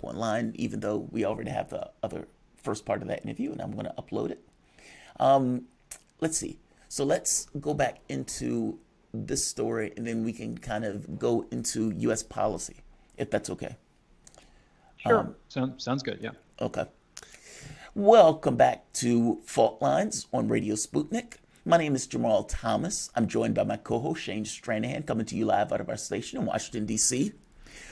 up online, even though we already have the other first part of that interview, and I'm going to upload it. Let's see. So let's go back into this story, and then we can kind of go into U.S. policy, if that's okay. Sure. Sounds good. Yeah. Okay. Welcome back to Fault Lines on Radio Sputnik. My name is Jamarl Thomas. I'm joined by my co-host Shane Stranahan, coming to you live out of our station in Washington, D.C.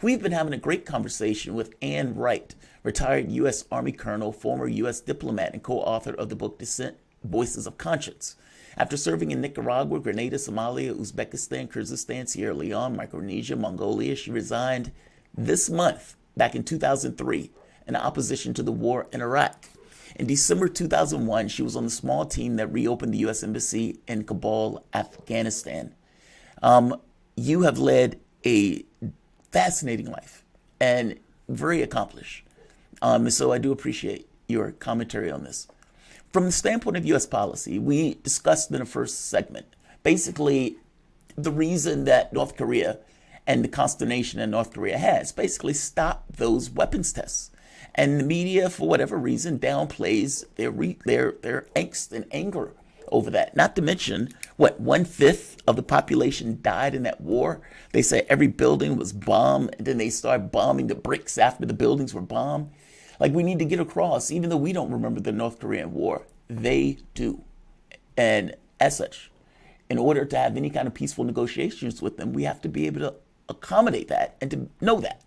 We've been having a great conversation with Ann Wright, retired U.S. Army colonel, former U.S. diplomat, and co-author of the book Dissent, Voices of Conscience. After serving in Nicaragua, Grenada, Somalia, Uzbekistan, Kyrgyzstan, Sierra Leone, Micronesia, Mongolia, she resigned this month, back in 2003, in opposition to the war in Iraq. In December 2001, she was on the small team that reopened the U.S. Embassy in Kabul, Afghanistan. You have led a fascinating life and very accomplished. So I do appreciate your commentary on this. From the standpoint of U.S. policy, we discussed in the first segment, basically the reason that North Korea and the consternation that North Korea has basically stopped those weapons tests. And the media, for whatever reason, downplays their angst and anger over that. Not to mention, 1/5 of the population died in that war. They say every building was bombed, and then they start bombing the bricks after the buildings were bombed. Like, we need to get across, even though we don't remember the North Korean war, they do. And as such, in order to have any kind of peaceful negotiations with them, we have to be able to accommodate that and to know that.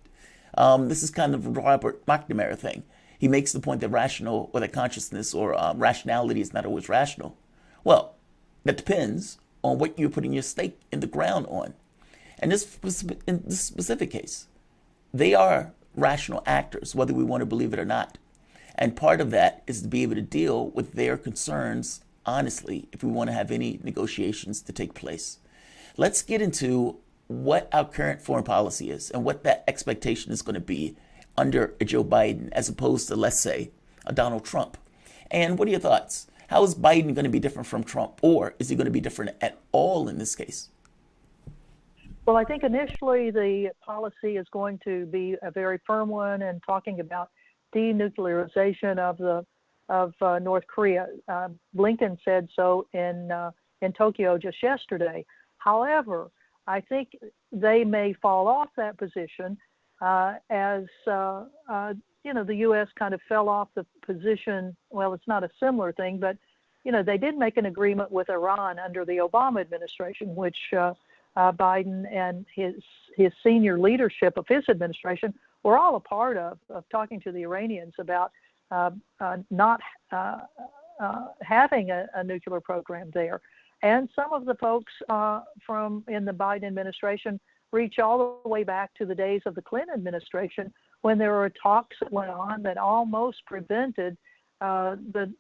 This is kind of a Robert McNamara thing. He makes the point that rational or that consciousness or rationality is not always rational. Well, that depends on what you're putting your stake in the ground on. And in this specific case, they are rational actors, whether we want to believe it or not. And part of that is to be able to deal with their concerns honestly if we want to have any negotiations to take place. Let's get into what our current foreign policy is and what that expectation is going to be under a Joe Biden as opposed to, let's say, a Donald Trump. And what are your thoughts? How is Biden going to be different from Trump, or is he going to be different at all in this case? Well, I think initially the policy is going to be a very firm one and talking about denuclearization of North Korea. Blinken said so in Tokyo just yesterday. However, I think they may fall off that position as the U.S. kind of fell off the position. Well, it's not a similar thing, but they did make an agreement with Iran under the Obama administration, which Biden and his senior leadership of his administration were all a part of talking to the Iranians about not having a nuclear program there. And some of the folks from in the Biden administration reach all the way back to the days of the Clinton administration when there were talks that went on that almost prevented the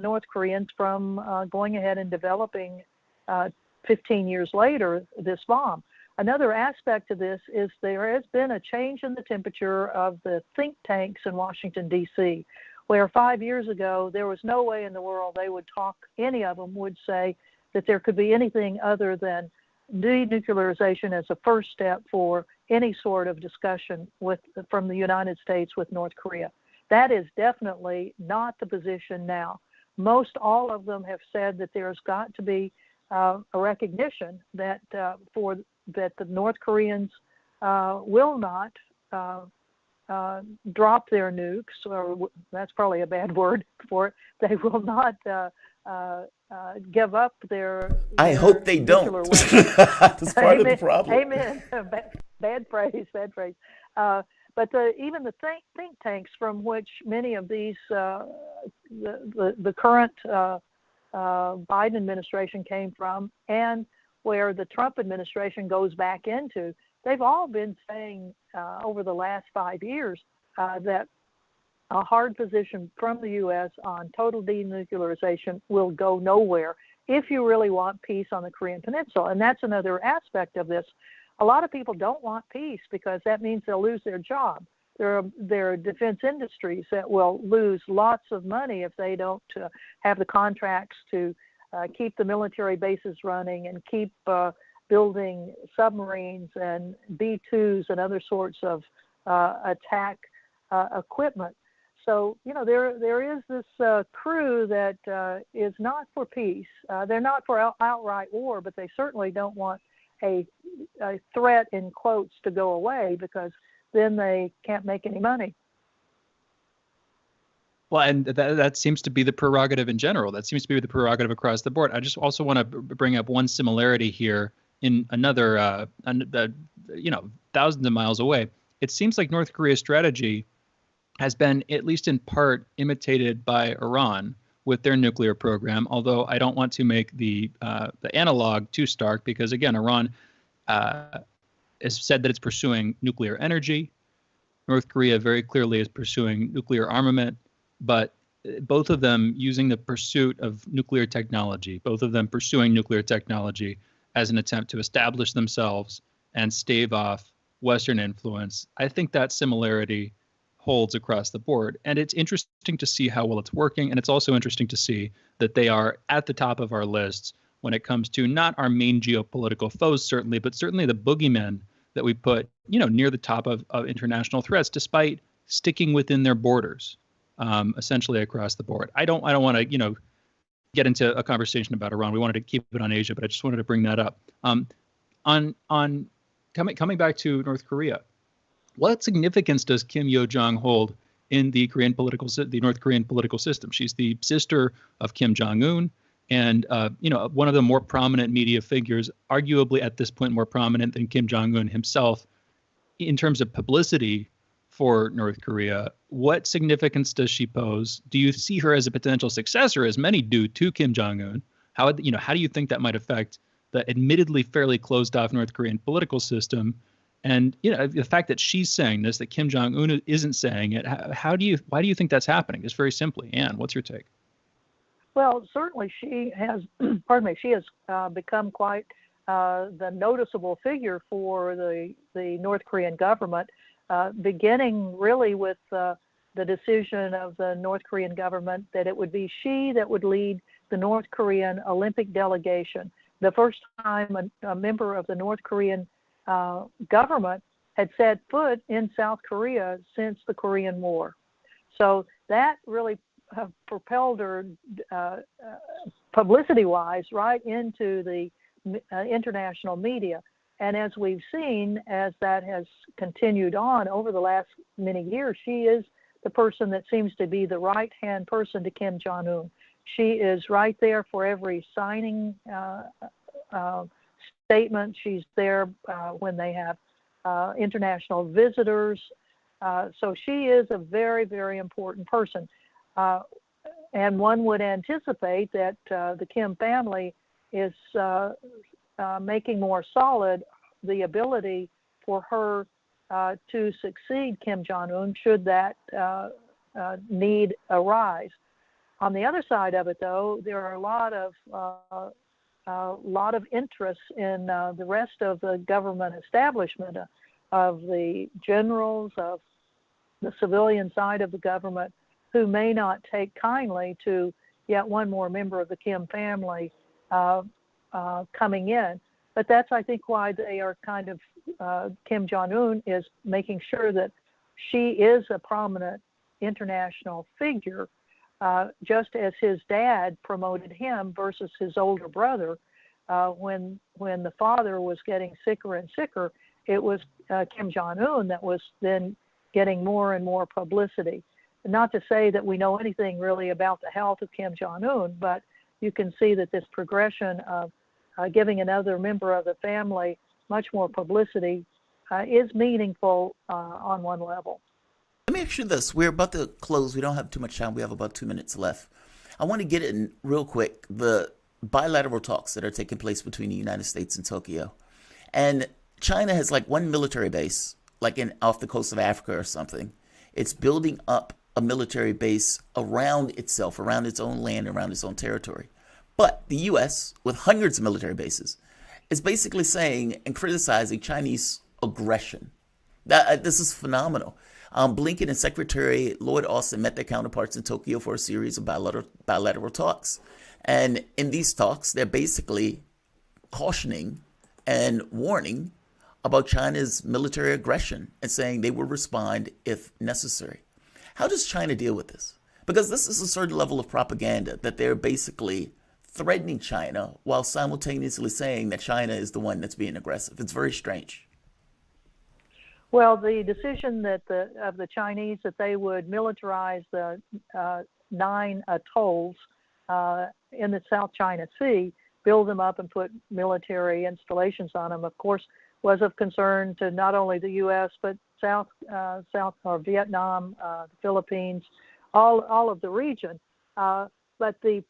North Koreans from going ahead and developing 15 years later this bomb. Another aspect of this is there has been a change in the temperature of the think tanks in Washington, D.C., where 5 years ago there was no way in the world they would talk, any of them would say that there could be anything other than denuclearization as a first step for any sort of discussion from the United States with North Korea. That is definitely not the position now. Most all of them have said that there's got to be a recognition that that the North Koreans will not drop their nukes, or that's probably a bad word for it. They will not give up their I hope they don't. That's part of the problem. Amen. Bad phrase. But even the think tanks from which many of these, the current Biden administration came from, and where the Trump administration goes back into, they've all been saying over the last 5 years that a hard position from the U.S. on total denuclearization will go nowhere if you really want peace on the Korean Peninsula. And that's another aspect of this. A lot of people don't want peace because that means they'll lose their job. There are defense industries that will lose lots of money if they don't have the contracts to keep the military bases running and keep building submarines and B-2s and other sorts of attack equipment. So, there is this crew that is not for peace. They're not for outright war, but they certainly don't want a threat in quotes to go away, because then they can't make any money. Well, and that seems to be the prerogative in general. That seems to be the prerogative across the board. I just also want to bring up one similarity here in another, thousands of miles away. It seems like North Korea's strategy has been, at least in part, imitated by Iran with their nuclear program. Although I don't want to make the analog too stark, because again, Iran has said that it's pursuing nuclear energy. North Korea very clearly is pursuing nuclear armament, but both of them using the pursuit of nuclear technology, both of them pursuing nuclear technology as an attempt to establish themselves and stave off Western influence. I think that similarity holds across the board. And it's interesting to see how well it's working. And it's also interesting to see that they are at the top of our lists when it comes to not our main geopolitical foes, certainly, but certainly the boogeymen that we put, near the top of international threats, despite sticking within their borders, essentially across the board. I don't want to, get into a conversation about Iran. We wanted to keep it on Asia, but I just wanted to bring that up. On coming back to North Korea, what significance does Kim Yo-jong hold in the North Korean political system? She's the sister of Kim Jong Un, and one of the more prominent media figures, arguably at this point more prominent than Kim Jong Un himself, in terms of publicity for North Korea. What significance does she pose? Do you see her as a potential successor, as many do, to Kim Jong Un? How do you think that might affect the admittedly fairly closed off North Korean political system? And the fact that she's saying this, that Kim Jong Un isn't saying it, why do you think that's happening? Just very simply, Anne, what's your take? Well, certainly she has, she has become quite the noticeable figure for the North Korean government, beginning really with the decision of the North Korean government that it would be she that would lead the North Korean Olympic delegation. The first time a member of the North Korean government had set foot in South Korea since the Korean War. So that really propelled her publicity-wise right into the international media. And as we've seen, as that has continued on over the last many years, she is the person that seems to be the right-hand person to Kim Jong Un. She is right there for every signing statement. She's there when they have international visitors. So she is a very, very important person. And one would anticipate that the Kim family is making more solid the ability for her to succeed Kim Jong Un should that need arise. On the other side of it, though, there are a lot of interest in the rest of the government establishment, of the generals, of the civilian side of the government, who may not take kindly to yet one more member of the Kim family coming in. But that's, I think, why they are kind of, Kim Jong Un is making sure that she is a prominent international figure, just as his dad promoted him versus his older brother. When the father was getting sicker and sicker, it was Kim Jong Un that was then getting more and more publicity. Not to say that we know anything really about the health of Kim Jong Un, but you can see that this progression of giving another member of the family much more publicity is meaningful on one level. Let me ask you this. We're about to close. We don't have too much time. We have about 2 minutes left. I want to get in real quick the bilateral talks that are taking place between the United States and Tokyo. And China has like one military base, like off the coast of Africa or something. It's building up a military base around itself, around its own land, around its own territory. But the U.S., with hundreds of military bases, is basically saying and criticizing Chinese aggression. This is phenomenal. Blinken and Secretary Lloyd Austin met their counterparts in Tokyo for a series of bilateral talks. And in these talks, they're basically cautioning and warning about China's military aggression and saying they will respond if necessary. How does China deal with this? Because this is a certain level of propaganda that they're basically threatening China while simultaneously saying that China is the one that's being aggressive. It's very strange. Well, the decision that of the Chinese that they would militarize the 9 atolls in the South China Sea, build them up and put military installations on them, of course, was of concern to not only the U.S. but South or Vietnam, the Philippines, all of the region. But the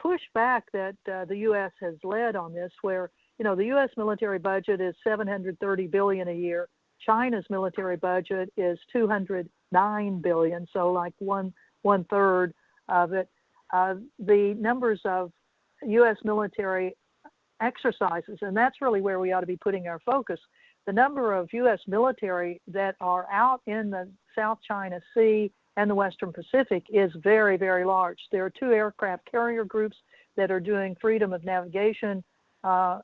pushback that the U.S. has led on this, where the U.S. military budget is $730 billion a year. China's military budget is $209 billion, so like one third of it. The numbers of U.S. military exercises, and that's really where we ought to be putting our focus. The number of U.S. military that are out in the South China Sea and the Western Pacific is very, very large. There are 2 aircraft carrier groups that are doing freedom of navigation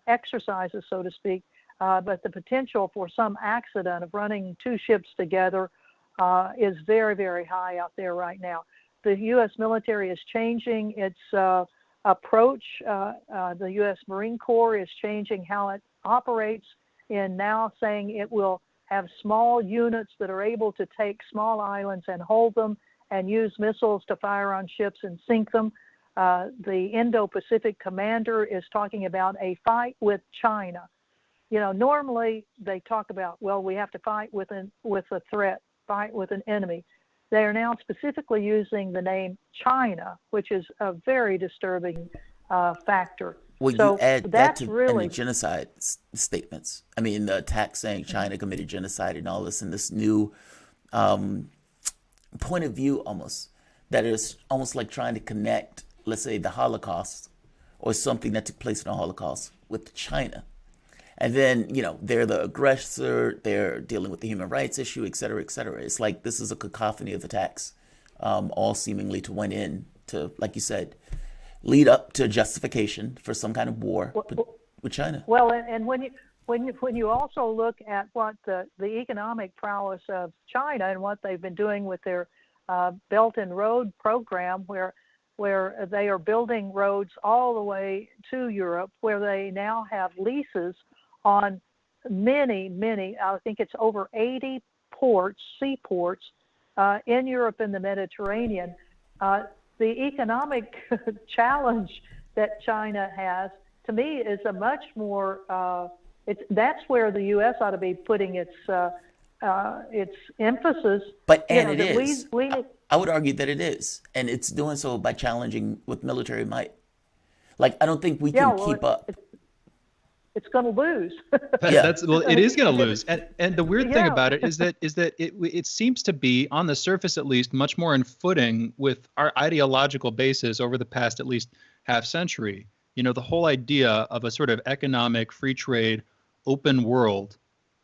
exercises, so to speak. But the potential for some accident of running 2 ships together is very, very high out there right now. The U.S. military is changing its approach. The U.S. Marine Corps is changing how it operates in now saying it will have small units that are able to take small islands and hold them and use missiles to fire on ships and sink them. The Indo-Pacific commander is talking about a fight with China. Normally they talk about, well, we have to fight with a threat, fight with an enemy. They are now specifically using the name China, which is a very disturbing factor. Well, so you add that that's to really the genocide statements. I mean, the attack saying China committed genocide and all this, and this new point of view almost that is almost like trying to connect, let's say, the Holocaust or something that took place in the Holocaust with China. And then, they're the aggressor, they're dealing with the human rights issue, et cetera, et cetera. It's like this is a cacophony of attacks, all seemingly to went in to, like you said, lead up to justification for some kind of war with China. Well, and when you also look at what the economic prowess of China and what they've been doing with their Belt and Road program, where they are building roads all the way to Europe, where they now have leases on many, I think it's over 80 seaports in Europe and the Mediterranean. The economic challenge that China has, to me, is a much more, that's where the U.S. ought to be putting its emphasis. It is. I would argue that it is. And it's doing so by challenging with military might. Like, I don't think we can keep up. It's going to lose. It is going to lose. And the weird thing about it is that it seems to be, on the surface at least, much more in footing with our ideological basis over the past at least half century. The whole idea of a sort of economic free trade, open world,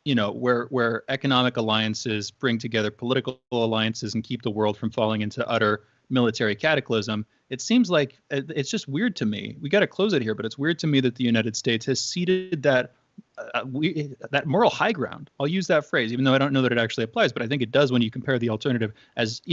where economic alliances bring together political alliances and keep the world from falling into utter military cataclysm. It seems like it's just weird to me. We got to close it here, but it's weird to me that the United States has ceded that moral high ground. I'll use that phrase, even though I don't know that it actually applies, but I think it does when you compare the alternative as,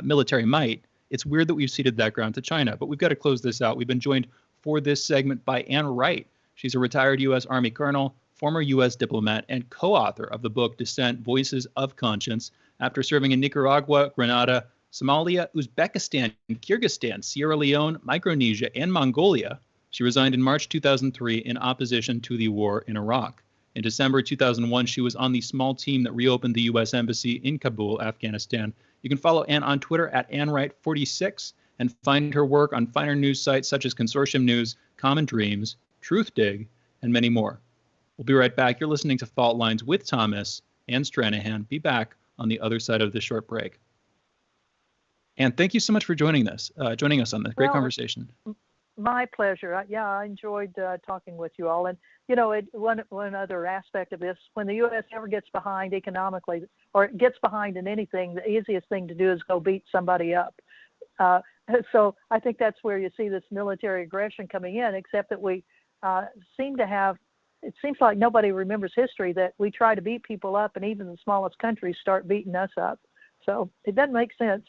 military might. It's weird that we've ceded that ground to China, but we've got to close this out. We've been joined for this segment by Ann Wright. She's a retired U.S. Army colonel, former U.S. diplomat, and co-author of the book Dissent, Voices of Conscience. After serving in Nicaragua, Grenada, Somalia, Uzbekistan, Kyrgyzstan, Sierra Leone, Micronesia, and Mongolia, she resigned in March 2003 in opposition to the war in Iraq. In December 2001, she was on the small team that reopened the U.S. Embassy in Kabul, Afghanistan. You can follow Ann on Twitter at AnnWright46 and find her work on finer news sites such as Consortium News, Common Dreams, Truthdig, and many more. We'll be right back. You're listening to Fault Lines with Thomas and Stranahan. Be back on the other side of this short break. And thank you so much for joining us on this great conversation. My pleasure. I enjoyed talking with you all. And, one other aspect of this, when the U.S. ever gets behind economically or gets behind in anything, the easiest thing to do is go beat somebody up. So I think that's where you see this military aggression coming in, except that we seem to have, it seems like nobody remembers history that we try to beat people up and even the smallest countries start beating us up. So it doesn't make sense.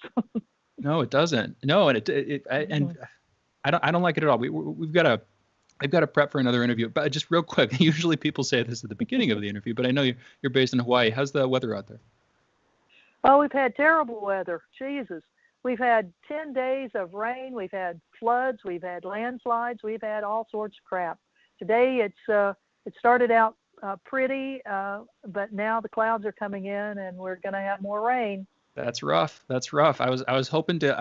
No, it doesn't. No, and I don't like it at all. I've got to prep for another interview, but just real quick. Usually people say this at the beginning of the interview, but I know you're based in Hawaii. How's the weather out there? Oh, we've had terrible weather. Jesus. We've had 10 days of rain. We've had floods. We've had landslides. We've had all sorts of crap. Today it started out pretty, but now the clouds are coming in and we're going to have more rain. That's rough. That's rough. I was hoping to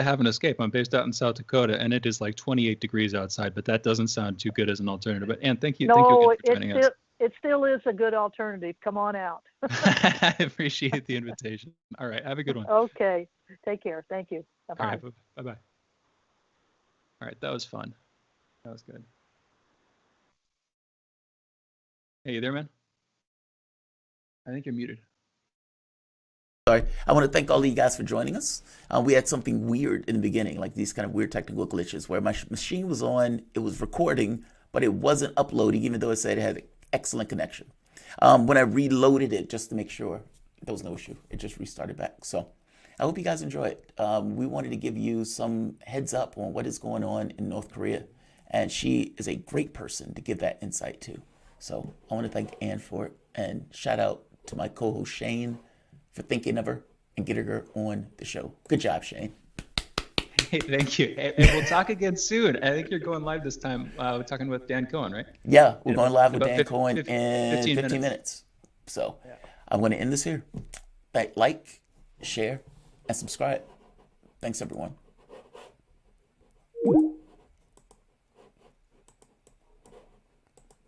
have an escape. I'm based out in South Dakota, and it is like 28 degrees outside. But that doesn't sound too good as an alternative. But Ann, thank you again for joining us. It still is a good alternative. Come on out. I appreciate the invitation. All right, have a good one. Okay, take care. Thank you. Bye-bye. All right, bye-bye. All right, that was fun. That was good. Hey, you there, man? I think you're muted. Sorry. I want to thank all of you guys for joining us. We had something weird in the beginning, like these kind of weird technical glitches where my machine was on, it was recording, but it wasn't uploading, even though it said it had excellent connection. When I reloaded it just to make sure, there was no issue. It just restarted back. So I hope you guys enjoy it. We wanted to give you some heads up on what is going on in North Korea. And she is a great person to give that insight to. So I want to thank Ann for it. And shout out to my co-host Shane for thinking of her and getting her on the show. Good job, Shane. Hey, thank you. And we'll talk again soon. I think you're going live this time. We're talking with Dan Cohen, right? Yeah, we're going live with Dan Cohen in 15 minutes. So yeah. I'm going to end this here. Like, share, and subscribe. Thanks, everyone.